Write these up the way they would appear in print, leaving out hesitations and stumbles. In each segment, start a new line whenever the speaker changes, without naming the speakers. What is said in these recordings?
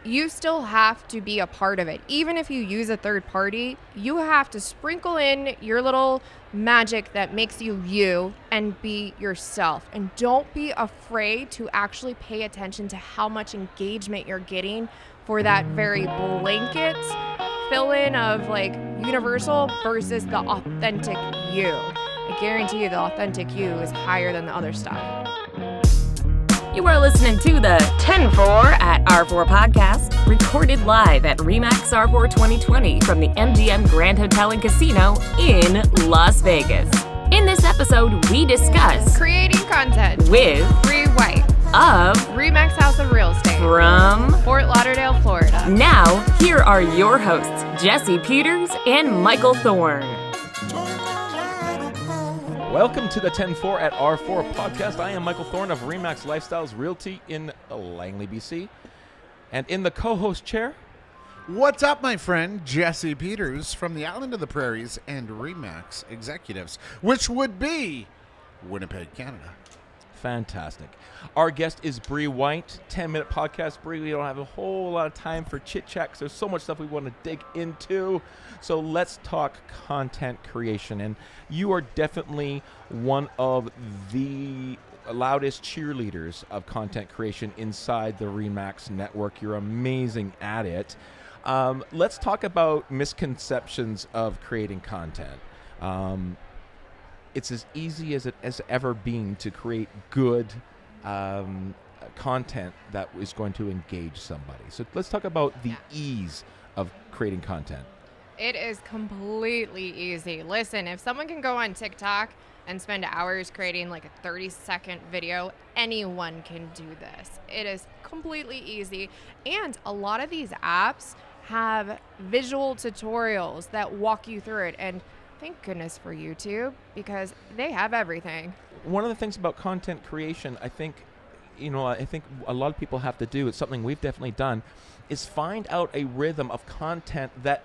you still have to be a part of it. Even if you use a third party, you have to sprinkle in your little magic that makes you you and be yourself. And don't be afraid to actually pay attention to how much engagement you're getting for that very blanket fill-in of like universal versus the authentic you. I guarantee you the authentic you is higher than the other stuff.
You are listening to the 10-4 at R4 podcast, recorded live at RE/MAX R4 2020 from the MGM Grand Hotel and Casino in Las Vegas. In this episode, we discuss
creating content
with
Bri White
of
RE/MAX House of Real Estate
from
Fort Lauderdale, Florida.
Now, here are your hosts, Jesse Peters and Michael Thorne.
Welcome to the 10-4 at R4 podcast. I am Michael Thorne of RE/MAX Lifestyles Realty in Langley, BC. And in the co-host chair,
what's up, my friend? Jesse Peters from the Island of the Prairies and RE/MAX Executives, which would be Winnipeg, Canada.
fantastic. Our guest is Bri White, 10-minute podcast. Bri, we don't have a whole lot of time for chit-chat because there's so much stuff we want to dig into. So let's talk content creation. And you are definitely one of the loudest cheerleaders of content creation inside the RE/MAX network. You're amazing at it. Let's talk about misconceptions of creating content. It's as easy as it has ever been to create good content that is going to engage somebody. So let's talk about the ease of creating content.
It is completely easy. Listen, if someone can go on TikTok and spend hours creating like a 30-second video, anyone can do this. It is completely easy. And a lot of these apps have visual tutorials that walk you through it. And thank goodness for YouTube, because they have everything.
One of the things about content creation, I think a lot of people have to do, it's something we've definitely done, is find out a rhythm of content that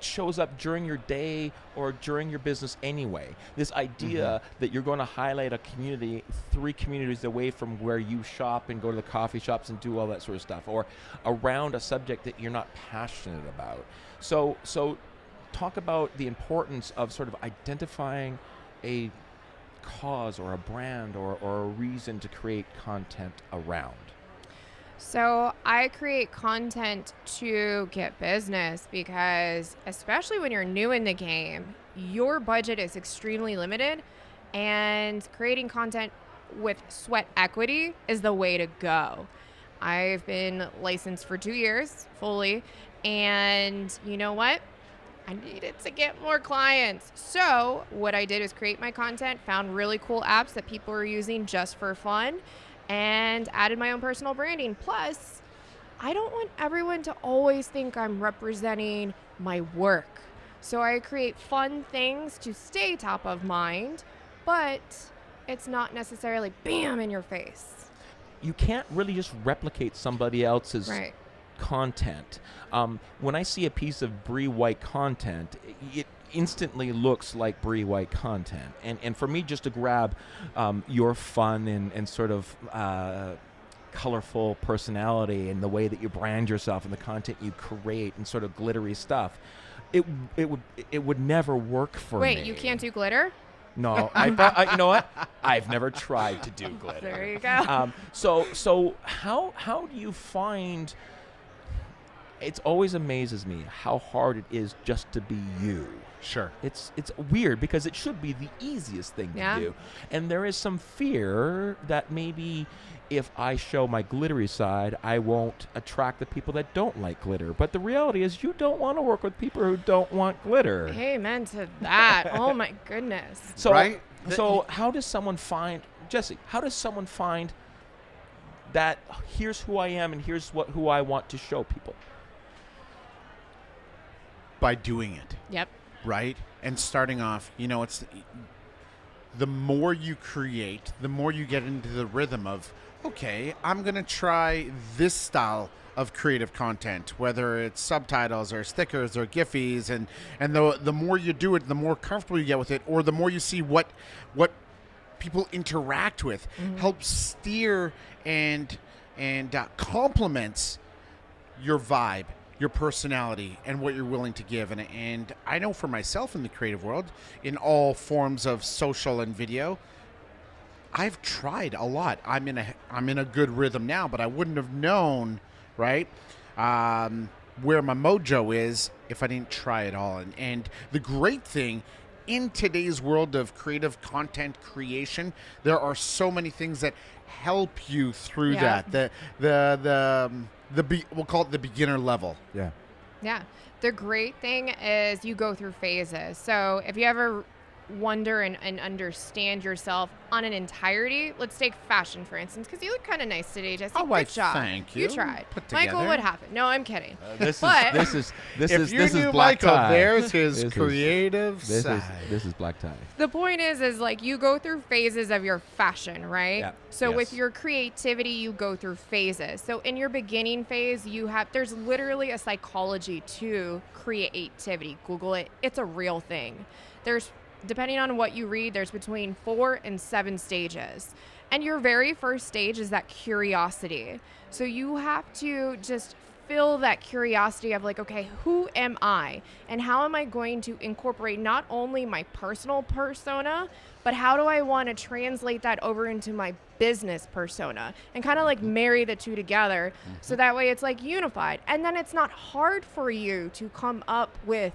shows up during your day or during your business anyway. This idea that you're going to highlight a community 3 communities away from where you shop and go to the coffee shops and do all that sort of stuff, or around a subject that you're not passionate about. So talk about the importance of sort of identifying a cause or a brand or a reason to create content around.
So I create content to get business because, especially when you're new in the game, your budget is extremely limited, and creating content with sweat equity is the way to go. I've been licensed for 2 years fully, and you know what? I needed to get more clients. So what I did is create my content, found really cool apps that people are using just for fun, and added my own personal branding. Plus, I don't want everyone to always think I'm representing my work. So I create fun things to stay top of mind, but it's not necessarily bam in your face.
You can't really just replicate somebody else's
Right.
content. When I see a piece of Bri White content, it instantly looks like Bri White content. And for me, just to grab your fun and sort of colorful personality and the way that you brand yourself and the content you create and sort of glittery stuff, it would never work for me.
Wait, you can't do glitter?
No, I thought, you know what? I've never tried to do glitter.
There you go.
So how do you find? It always amazes me how hard it is just to be you.
Sure.
It's weird because it should be the easiest thing to do. And there is some fear that maybe if I show my glittery side, I won't attract the people that don't like glitter. But the reality is you don't want to work with people who don't want glitter.
Amen to that. Oh my goodness.
So,
Right?
So how does someone find, Jesse, how does someone find that here's who I am and here's who I want to show people?
By doing it,
Yep.
right? And starting off, it's the more you create, the more you get into the rhythm of, okay, I'm going to try this style of creative content, whether it's subtitles or stickers or Giphies, and the more you do it, the more comfortable you get with it, or the more you see what people interact with, helps steer and complements your vibe, your personality, and what you're willing to give. And I know for myself in the creative world, in all forms of social and video, I've tried a lot. I'm in a good rhythm now, but I wouldn't have known, right, where my mojo is if I didn't try it all. And the great thing in today's world of creative content creation, there are so many things that help you through that. We'll call it the beginner level.
Yeah.
Yeah. The great thing is you go through phases. So if you ever wonder and understand yourself on an entirety, let's take fashion, for instance, because you look kind of nice today, Jesse.
Oh,
Good job.
thank you.
You tried.
Put
Michael,
together.
what happened? No, I'm kidding.
This
But-
is
If you knew
black
Michael,
tie.
there's his
This is-
creative side.
This is black tie.
The point is like you go through phases of your fashion, right?
Yeah.
So
Yes.
with your creativity, you go through phases. So in your beginning phase, there's literally a psychology to creativity. Google it. It's a real thing. Depending on what you read, there's between 4 and 7 stages. And your very first stage is that curiosity. So you have to just feel that curiosity of like, okay, who am I? And how am I going to incorporate not only my personal persona, but how do I want to translate that over into my business persona and kind of like marry the two together so that way it's like unified. And then it's not hard for you to come up with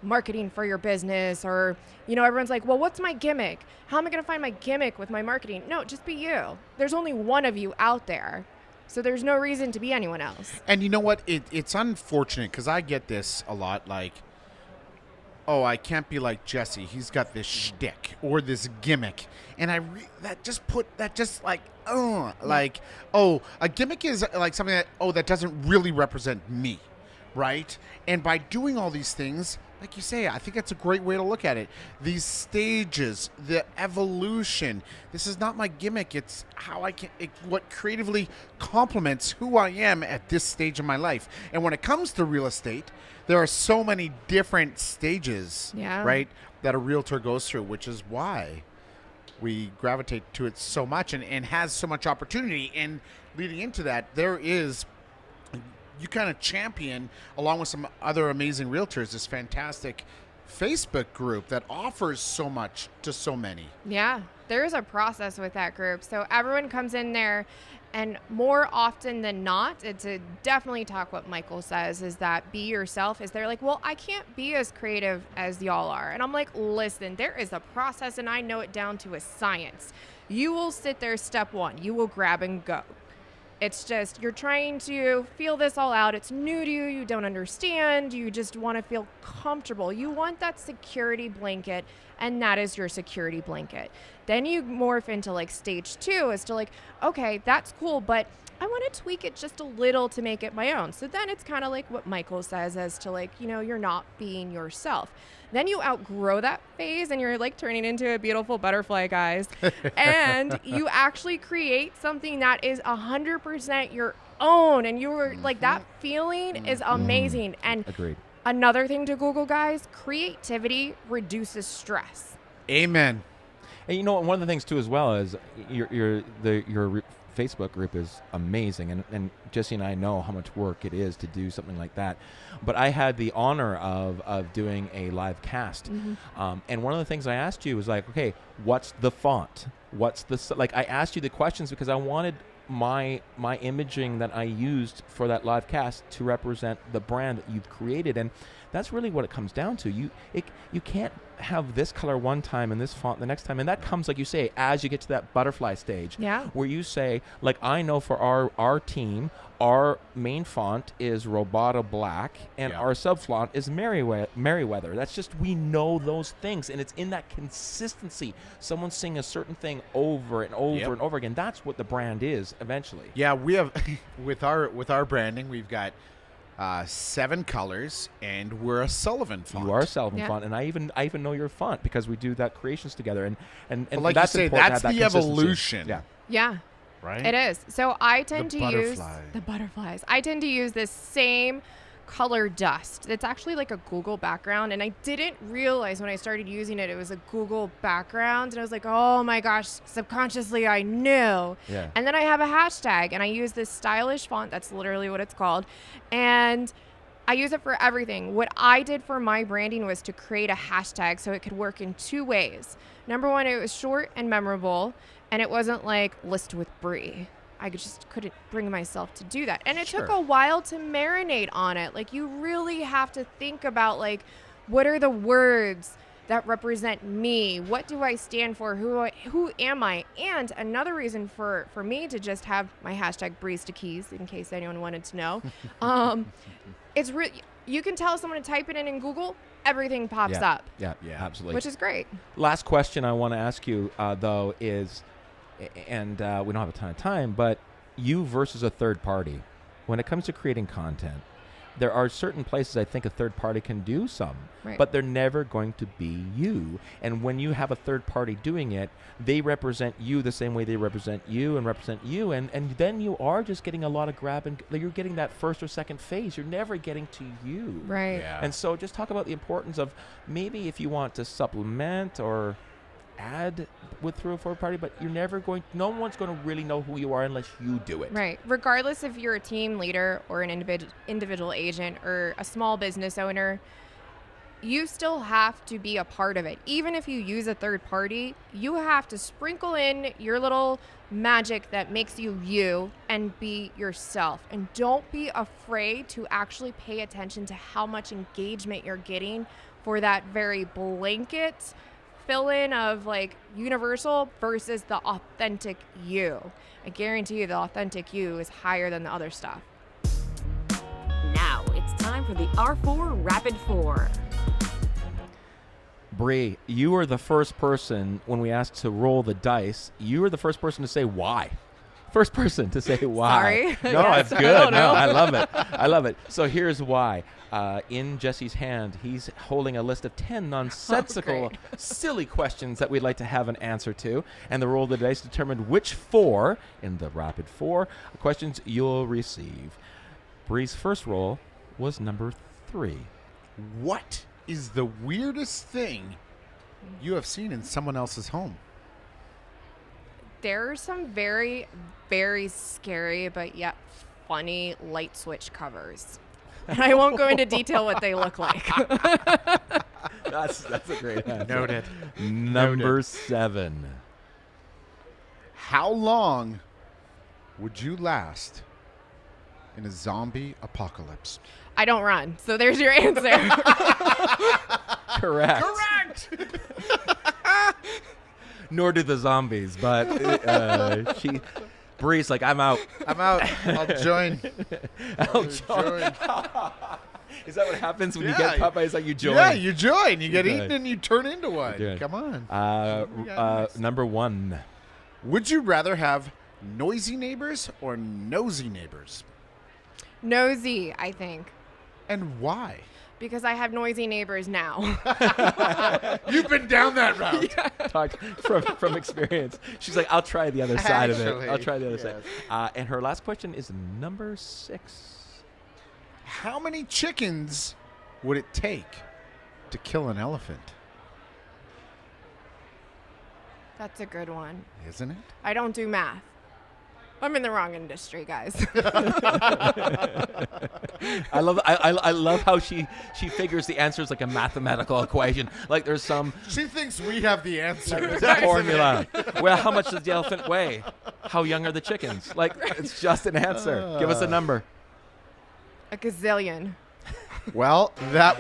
marketing for your business, or everyone's like, well, what's my gimmick? How am I going to find my gimmick with my marketing? No, just be you. There's only one of you out there, so there's no reason to be anyone else.
And you know what? It's unfortunate because I get this a lot, like, oh, I can't be like Jesse. He's got this shtick or this gimmick, and a gimmick is like something that doesn't really represent me, right? And by doing all these things, like you say, I think that's a great way to look at it. These stages, the evolution. This is not my gimmick. It's how what creatively complements who I am at this stage of my life. And when it comes to real estate, there are so many different stages, right, that a realtor goes through, which is why we gravitate to it so much and has so much opportunity. And leading into that, you kind of champion, along with some other amazing realtors, this fantastic Facebook group that offers so much to so many.
Yeah, there is a process with that group. So everyone comes in there, and more often than not, it's definitely talk what Michael says, is that be yourself. Is they're like, well, I can't be as creative as y'all are. And I'm like, listen, there is a process, and I know it down to a science. You will sit there, step 1, you will grab and go. It's just, you're trying to feel this all out. It's new to you. You don't understand. You just want to feel comfortable. You want that security blanket, and that is your security blanket. Then you morph into like stage 2 as to like, okay, that's cool, but I want to tweak it just a little to make it my own. So then it's kind of like what Michael says as to like, you're not being yourself. Then you outgrow that phase and you're like turning into a beautiful butterfly, guys. And you actually create something that is 100% your own. And you're like, that feeling is amazing. And
Agreed.
another thing to Google, guys, creativity reduces stress.
Amen.
And one of the things too as well is your Facebook group is amazing, and Jesse and I know how much work it is to do something like that. But I had the honor of doing a live cast, and one of the things I asked you was like, okay, what's the font? I asked you the questions because I wanted my imaging that I used for that live cast to represent the brand that you've created, and that's really what it comes down to. You can't have this color one time and this font the next time, and that comes, like you say, as you get to that butterfly stage, where you say, like, I know for our team, our main font is Roboto Black, and our sub font is Merriweather. That's just, we know those things, and it's in that consistency. Someone's saying a certain thing over and over and over again. That's what the brand is eventually.
Yeah, we have with our branding, we've got 7 colors, and we're a Sullivan font.
You are a Sullivan font, and I even know your font because we do that creations together, and
but like
that's
you say,
important
that's
to have
the
that consistency.
evolution.
Yeah.
Right?
It is. So I tend to use
butterfly.
the butterflies. I tend to use this same color dust. It's actually like a Google background, and I didn't realize when I started using it was a Google background, and I was like, oh my gosh, subconsciously I knew.
Yeah.
And then I have a hashtag, and I use this stylish font. That's literally what it's called. And I use it for everything. What I did for my branding was to create a hashtag so it could work in two ways. Number one, it was short and memorable, and it wasn't like list with Bri. I just couldn't bring myself to do that. And it took a while to marinate on it. Like, you really have to think about, like, what are the words that represent me? What do I stand for? Who am I? And another reason for me to just have my hashtag Bri's to Keys, in case anyone wanted to know, it's you can tell someone to type it in Google, everything pops up.
Yeah, absolutely.
Which is great.
Last question I want to ask you, though, is, and we don't have a ton of time, but you versus a third party. When it comes to creating content, there are certain places I think a third party can do some, but they're never going to be you. And when you have a third party doing it, they represent you the same way they represent you, and then you are just getting a lot of grab, and you're getting that first or second phase. You're never getting to you.
Right.
Yeah.
And so just talk about the importance of maybe if you want to supplement or add through a third party, but no one's going to really know who you are unless you do it.
Right. Regardless if you're a team leader or an individual agent or a small business owner, you still have to be a part of it. Even if you use a third party, you have to sprinkle in your little magic that makes you you and be yourself. And don't be afraid to actually pay attention to how much engagement you're getting for that very blanket fill-in of like universal versus the authentic you. I guarantee you the authentic you is higher than the other stuff.
Now it's time for the R4 Rapid 4.
Bri, you were the first person, when we asked to roll the dice, you were the first person to say why. First person to say why.
Sorry.
No,
Yes.
it's good. No, I love it. I love it. So here's why. In Jesse's hand, he's holding a list of 10 nonsensical, silly questions that we'd like to have an answer to. And the roll of the dice determined which 4 in the rapid 4 questions you'll receive. Bri's first roll was number 3.
What is the weirdest thing you have seen in someone else's home?
There are some very, very scary but yet funny light switch covers. And I won't go into detail what they look like.
That's a great answer.
Noted.
Number 7.
How long would you last in a zombie apocalypse?
I don't run. So there's your answer.
Correct. Nor do the zombies, but Bri's like, I'm out.
I'll join.
I'll join. Is that what happens when you
Yeah.
get caught by? It's like you join.
Yeah, you join. You get
Okay.
eaten and you turn into one.
Okay.
Come on.
Number 1.
Would you rather have noisy neighbors or nosy neighbors?
Nosy, I think.
And why?
Because I have noisy neighbors now.
You've been down that route.
Talk from experience. She's like, I'll try the other side of it.
Actually,
I'll try the other
yes.
side. And her last question is number 6.
How many chickens would it take to kill an elephant?
That's a good one.
Isn't it?
I don't do math. I'm in the wrong industry, guys.
I love how she figures the answer is like a mathematical equation. Like there's some
She thinks we have the answer.
formula. Well, how much does the elephant weigh? How young are the chickens? Like it's just an answer. Give us a number.
A gazillion.
Well, that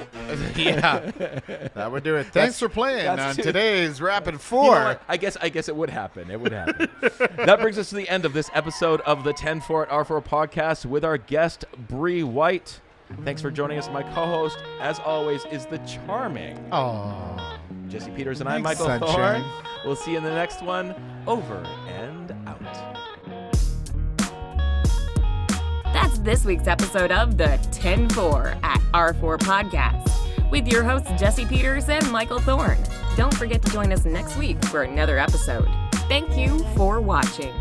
would do it. Thanks for playing on
that's too-
today's Rapid
You
4.
know what? I guess it would happen. It would happen. That brings us to the end of this episode of the 10-4 at R4 podcast with our guest, Bri White. Thanks for joining us. My co-host, as always, is the charming
Oh,
Jesse Peters, and I'm
Thanks,
Michael
sunshine.
Thorne. We'll see you in the next one. Over and out.
That's this week's episode of the 10-4 at R4 podcast with your hosts Jesse Peters and Michael Thorne. Don't forget to join us next week for another episode. Thank you for watching.